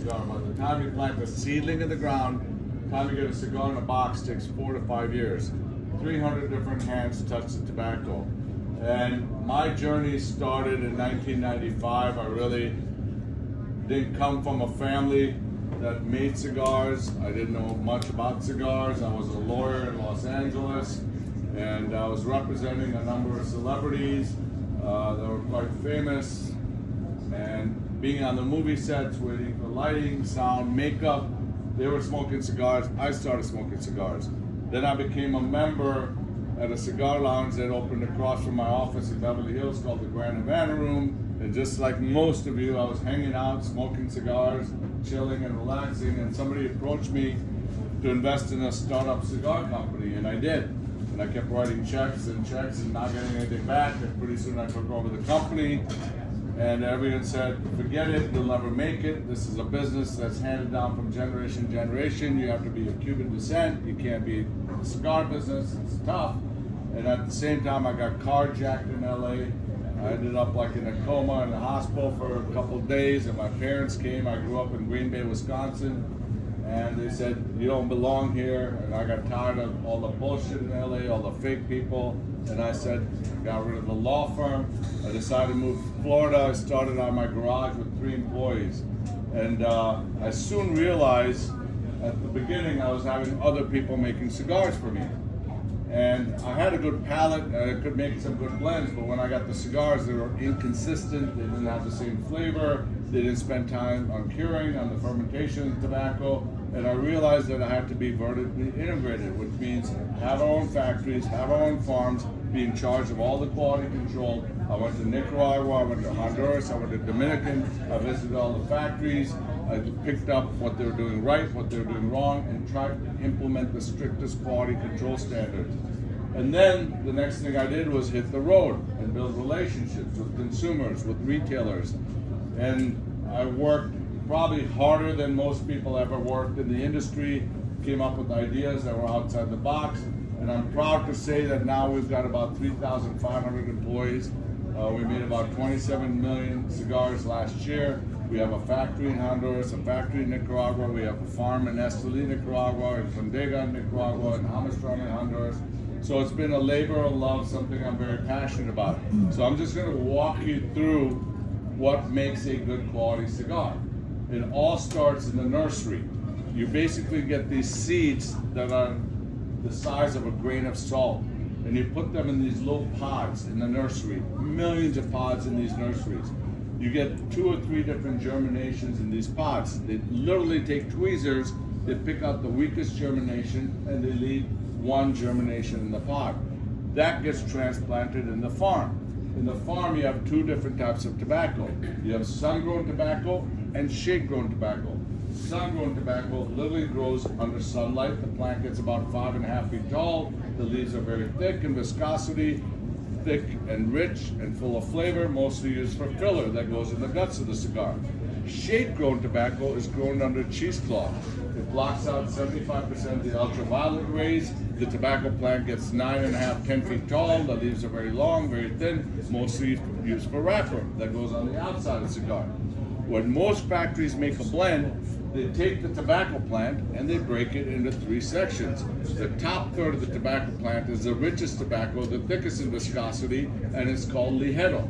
cigar. By the time you plant the seedling in the ground, the time you get a cigar in a box takes 4 to 5 years. 300 different hands touch the tobacco. And my journey started in 1995. I really didn't come from a family that made cigars. I didn't know much about cigars. I was a lawyer in Los Angeles, and I was representing a number of celebrities that were quite famous, and being on the movie sets, waiting for lighting, sound, makeup. They were smoking cigars. I started smoking cigars. Then I became a member at a cigar lounge that opened across from my office in Beverly Hills called the Grand Havana Room. And just like most of you, I was hanging out, smoking cigars, chilling and relaxing, and somebody approached me to invest in a startup cigar company, and I did. And I kept writing checks and not getting anything back, and pretty soon I took over the company, and everyone said, forget it, you'll never make it. This is a business that's handed down from generation to generation. You have to be of Cuban descent. You can't be in the cigar business. It's tough. And at the same time, I got carjacked in LA. I ended up like in a coma in the hospital for a couple of days, and my parents came. I grew up in Green Bay, Wisconsin, and they said, you don't belong here. And I got tired of all the bullshit in LA, all the fake people, and I said, got rid of the law firm. I decided to move to Florida. I started out my garage with 3 employees, and I soon realized at the beginning I was having other people making cigars for me. And I had a good palate, and I could make some good blends, but when I got the cigars, they were inconsistent, they didn't have the same flavor, they didn't spend time on curing, on the fermentation of tobacco, and I realized that I had to be vertically integrated, which means have our own factories, have our own farms, be in charge of all the quality control. I went to Nicaragua, I went to Honduras, I went to Dominican, I visited all the factories, I picked up what they were doing right, what they were doing wrong, and tried to implement the strictest quality control standards. And then the next thing I did was hit the road and build relationships with consumers, with retailers. And I worked probably harder than most people ever worked in the industry, came up with ideas that were outside the box. And I'm proud to say that now we've got about 3,500 employees. We made about 27 million cigars last year. We have a factory in Honduras, a factory in Nicaragua. We have a farm in Esteli, Nicaragua, in Condega, Nicaragua, and Hamastron in Honduras. So it's been a labor of love, something I'm very passionate about. So I'm just going to walk you through what makes a good quality cigar. It all starts in the nursery. You basically get these seeds that are the size of a grain of salt, and you put them in these little pods in the nursery, millions of pods in these nurseries. You get 2 or 3 different germinations in these pods. They literally take tweezers, they pick out the weakest germination, and they leave 1 germination in the pod. That gets transplanted in the farm. In the farm, you have 2 different types of tobacco. You have sun-grown tobacco and shade-grown tobacco. Sun-grown tobacco literally grows under sunlight. The plant gets about 5.5 feet tall. The leaves are very thick in viscosity, thick and rich and full of flavor, mostly used for filler that goes in the guts of the cigar. Shade-grown tobacco is grown under cheesecloth. It blocks out 75% of the ultraviolet rays. The tobacco plant gets 9.5, 10 feet tall. The leaves are very long, very thin, mostly used for wrapper that goes on the outside of the cigar. When most factories make a blend, they take the tobacco plant and they break it into 3 sections. The top third of the tobacco plant is the richest tobacco, the thickest in viscosity, and it's called Ligeiro.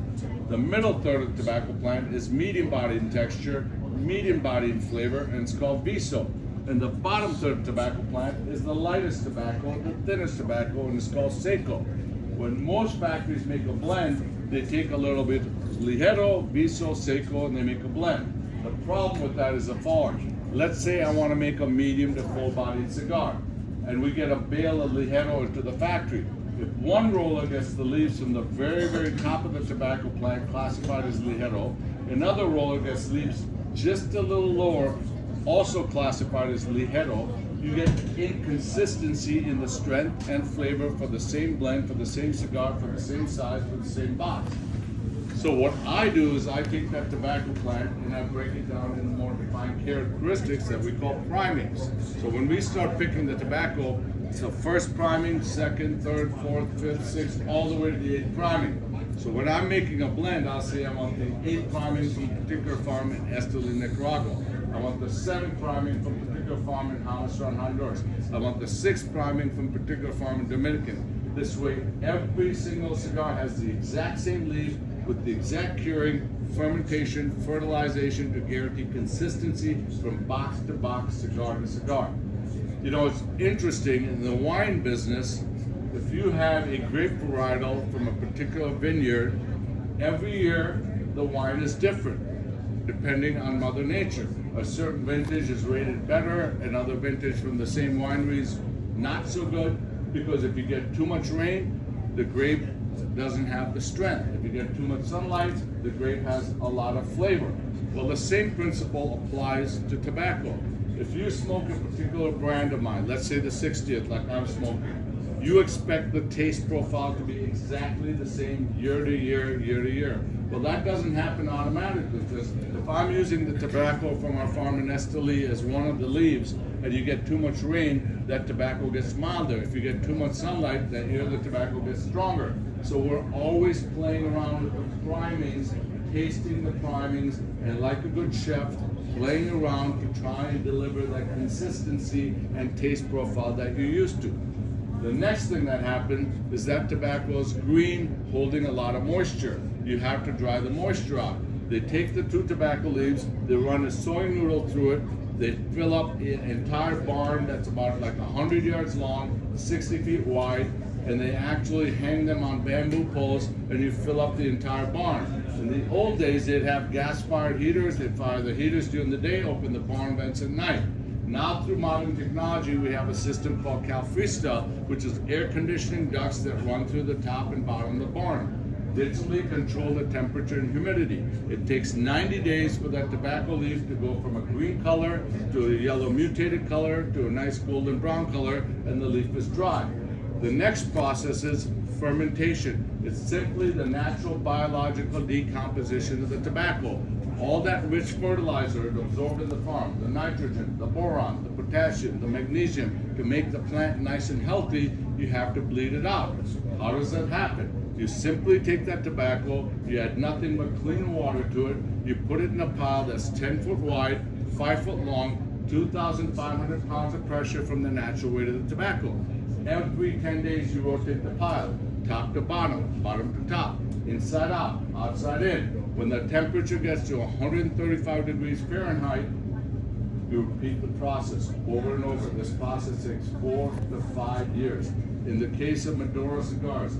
The middle third of the tobacco plant is medium body in texture, medium body in flavor, and it's called Viso. And the bottom third of the tobacco plant is the lightest tobacco, the thinnest tobacco, and it's called Seco. When most factories make a blend, they take a little bit Ligeiro, Viso, Seco, and they make a blend. The problem with that is the following. Let's say I want to make a medium to full-bodied cigar, and we get a bale of Ligeiro into the factory. If one roller gets the leaves from the very, very top of the tobacco plant, classified as Ligeiro, another roller gets leaves just a little lower, also classified as Ligeiro, you get inconsistency in the strength and flavor for the same blend, for the same cigar, for the same size, for the same box. So what I do is I take that tobacco plant and I break it down into more defined characteristics that we call primings. So when we start picking the tobacco, it's the first priming, second, third, fourth, fifth, sixth, all the way to the 8th priming. So when I'm making a blend, I'll say I want the 8th priming from a particular farm in Esteli, Nicaragua. I want the 7th priming from a particular farm in Jamastran, Honduras. I want the 6th priming from a particular farm in Dominican. This way, every single cigar has the exact same leaf with the exact curing, fermentation, fertilization to guarantee consistency from box to box, cigar to cigar. You know, it's interesting in the wine business, if you have a grape varietal from a particular vineyard, every year the wine is different depending on Mother Nature. A certain vintage is rated better, another vintage from the same winery is not so good, because if you get too much rain, the grape doesn't have the strength. If you get too much sunlight, the grape has a lot of flavor. Well, the same principle applies to tobacco. If you smoke a particular brand of mine, let's say the 60th, like I'm smoking, you expect the taste profile to be exactly the same year to year, year to year. Well, that doesn't happen automatically, because if I'm using the tobacco from our farm in Esteli as one of the leaves, and you get too much rain, that tobacco gets milder. If you get too much sunlight, that year the tobacco gets stronger. So we're always playing around with the primings, tasting the primings, and like a good chef, playing around to try and deliver that consistency and taste profile that you're used to. The next thing that happens is that tobacco is green, holding a lot of moisture. You have to dry the moisture out. They take the 2 tobacco leaves, they run a soy noodle through it, they fill up an entire barn that's about like 100 yards long, 60 feet wide, and they actually hang them on bamboo poles, and you fill up the entire barn. In the old days, they'd have gas-fired heaters. They'd fire the heaters during the day, open the barn vents at night. Now, through modern technology, we have a system called CalFreestyle, which is air conditioning ducts that run through the top and bottom of the barn. Digitally control the temperature and humidity. It takes 90 days for that tobacco leaf to go from a green color to a yellow mutated color to a nice golden brown color, and the leaf is dry. The next process is fermentation. It's simply the natural biological decomposition of the tobacco. All that rich fertilizer is absorbed in the farm, the nitrogen, the boron, the potassium, the magnesium. To make the plant nice and healthy, you have to bleed it out. How does that happen? You simply take that tobacco, you add nothing but clean water to it, you put it in a pile that's 10 foot wide, 5 foot long, 2,500 pounds of pressure from the natural weight of the tobacco. Every 10 days you rotate the pile, top to bottom, bottom to top, inside out, outside in. When the temperature gets to 135 degrees Fahrenheit, you repeat the process over and over. This process takes 4 to 5 years. In the case of Maduro cigars,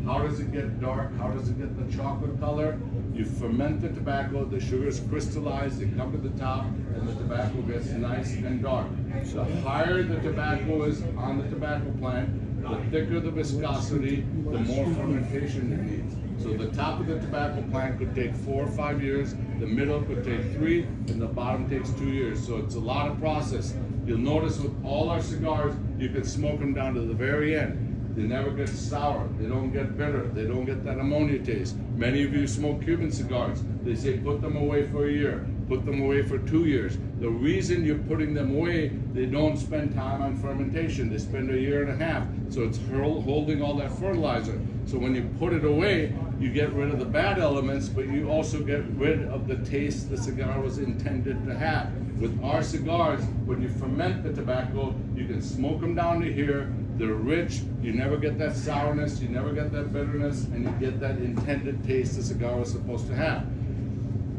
how does it get dark? How does it get the chocolate color? You ferment the tobacco, the sugars crystallize, they come to the top, and the tobacco gets nice and dark. The higher the tobacco is on the tobacco plant, the thicker the viscosity, the more fermentation it needs. So the top of the tobacco plant could take 4 or 5 years, the middle could take 3, and the bottom takes 2 years. So it's a lot of process. You'll notice with all our cigars, you can smoke them down to the very end. They never get sour, they don't get bitter, they don't get that ammonia taste. Many of you smoke Cuban cigars. They say put them away for a year, put them away for 2 years. The reason you're putting them away, they don't spend time on fermentation. They spend a year and a half. So it's holding all that fertilizer. So when you put it away, you get rid of the bad elements, but you also get rid of the taste the cigar was intended to have. With our cigars, when you ferment the tobacco, you can smoke them down to here. They're rich, you never get that sourness, you never get that bitterness, and you get that intended taste the cigar was supposed to have.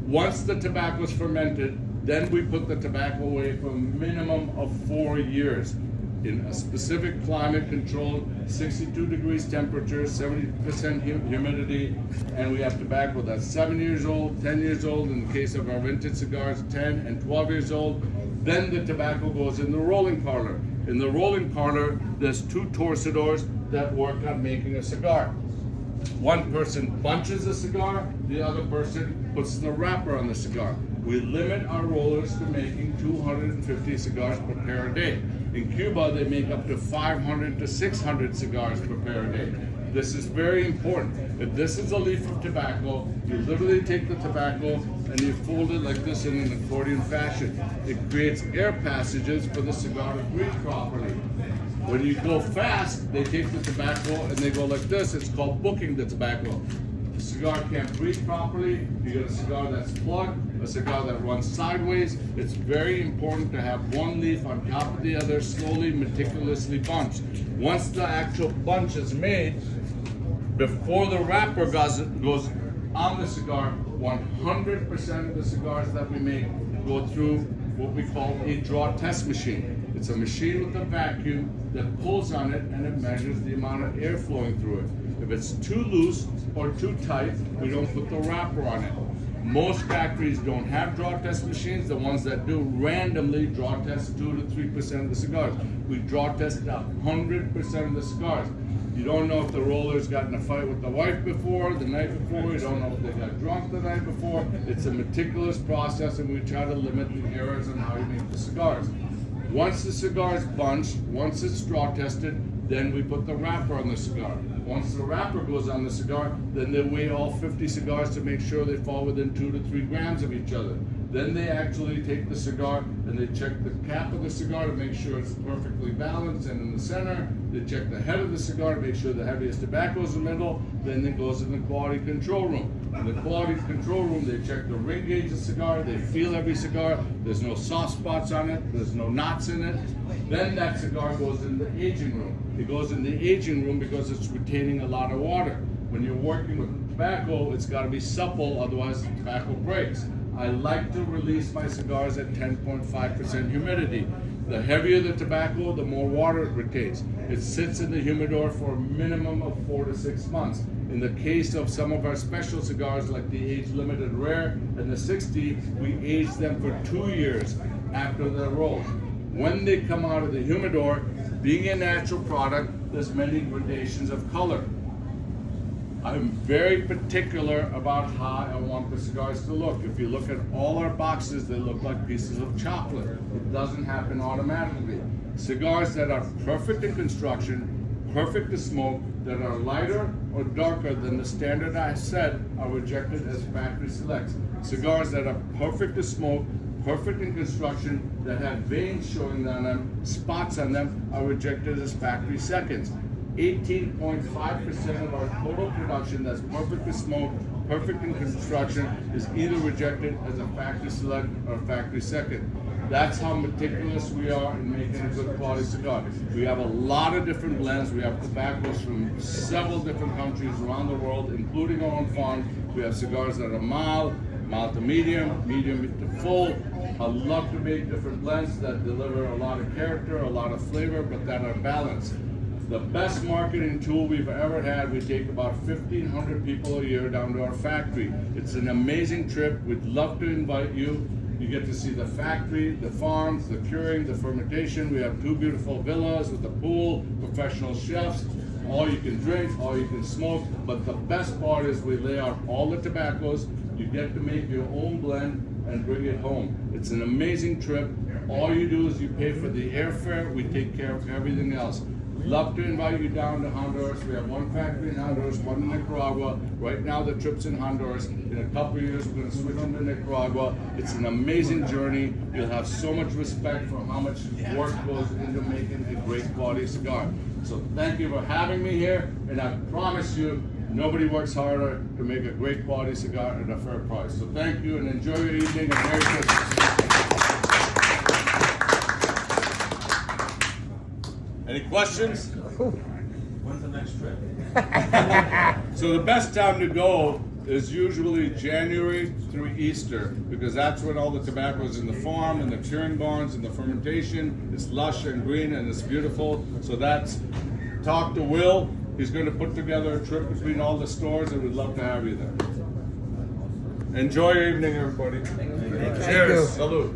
Once the tobacco is fermented, then we put the tobacco away for a minimum of 4 years in a specific climate controlled 62 degrees temperature, 70% humidity, and we have tobacco that's 7 years old, 10 years old, in the case of our vintage cigars, 10 and 12 years old. Then the tobacco goes in the rolling parlor. In the rolling parlor, there's 2 torcedores that work on making a cigar. One person bunches the cigar, the other person puts the wrapper on the cigar. We limit our rollers to making 250 cigars per pair a day. In Cuba, they make up to 500 to 600 cigars per pair a day. This is very important. If this is a leaf of tobacco, you literally take the tobacco and you fold it like this in an accordion fashion. It creates air passages for the cigar to breathe properly. When you go fast, they take the tobacco and they go like this. It's called booking the tobacco. The cigar can't breathe properly. You get a cigar that's plugged, a cigar that runs sideways. It's very important to have one leaf on top of the other, slowly, meticulously bunched. Once the actual bunch is made, before the wrapper goes on the cigar, 100% of the cigars that we make go through what we call a draw test machine. It's a machine with a vacuum that pulls on it and it measures the amount of air flowing through it. If it's too loose or too tight, we don't put the wrapper on it. Most factories don't have draw test machines. The ones that do randomly draw test 2 to 3% of the cigars. We draw test 100% of the cigars. You don't know if the roller's got in a fight with the wife before, the night before. You don't know if they got drunk the night before. It's a meticulous process, and we try to limit the errors on how you make the cigars. Once the cigar's bunched, once it's straw tested, then we put the wrapper on the cigar. Once the wrapper goes on the cigar, then they weigh all 50 cigars to make sure they fall within 2 to 3 grams of each other. Then they actually take the cigar and they check the cap of the cigar to make sure it's perfectly balanced and in the center. They check the head of the cigar to make sure the heaviest tobacco is in the middle. Then it goes in the quality control room. In the quality control room, they check the ring gauge of the cigar. They feel every cigar. There's no soft spots on it. There's no knots in it. Then that cigar goes in the aging room. It goes in the aging room because it's retaining a lot of water. When you're working with tobacco, it's got to be supple, otherwise the tobacco breaks. I like to release my cigars at 10.5% humidity. The heavier the tobacco, the more water it retains. It sits in the humidor for a minimum of 4 to 6 months. In the case of some of our special cigars like the Age Limited Rare and the 60, we age them for 2 years after they're rolled. When they come out of the humidor, being a natural product, there's many gradations of color. I'm very particular about how I want the cigars to look. If you look at all our boxes, they look like pieces of chocolate. It doesn't happen automatically. Cigars that are perfect in construction, perfect to smoke, that are lighter or darker than the standard I set are rejected as factory selects. Cigars that are perfect to smoke, perfect in construction, that have veins showing on them, spots on them, are rejected as factory seconds. 18.5% of our total production that's perfect to smoke, perfect in construction, is either rejected as a factory select or a factory second. That's how meticulous we are in making a good quality cigar. We have a lot of different blends. We have tobaccos from several different countries around the world, including our own farm. We have cigars that are mild, mild to medium, medium to full. I love to make different blends that deliver a lot of character, a lot of flavor, but that are balanced. The best marketing tool we've ever had, we take about 1,500 people a year down to our factory. It's an amazing trip. We'd love to invite you. You get to see the factory, the farms, the curing, the fermentation. We have 2 beautiful villas with a pool, professional chefs, all you can drink, all you can smoke. But the best part is we lay out all the tobaccos. You get to make your own blend and bring it home. It's an amazing trip. All you do is you pay for the airfare. We take care of everything else. Love to invite you down to Honduras. We have 1 factory in Honduras, 1 in Nicaragua. Right now the trip's in Honduras. In a couple of years we're going to switch into Nicaragua. It's an amazing journey. You'll have so much respect for how much work goes into making a great quality cigar. So thank you for having me here, and I promise you nobody works harder to make a great quality cigar at a fair price. So thank you and enjoy your evening and Merry Christmas. Any questions? When's the next trip? So the best time to go is usually January through Easter, because that's when all the tobacco is in the farm and the curing barns and the fermentation. It's lush and green and it's beautiful. So talk to Will. He's going to put together a trip between all the stores, and we'd love to have you there. Enjoy your evening, everybody. Cheers. Salute.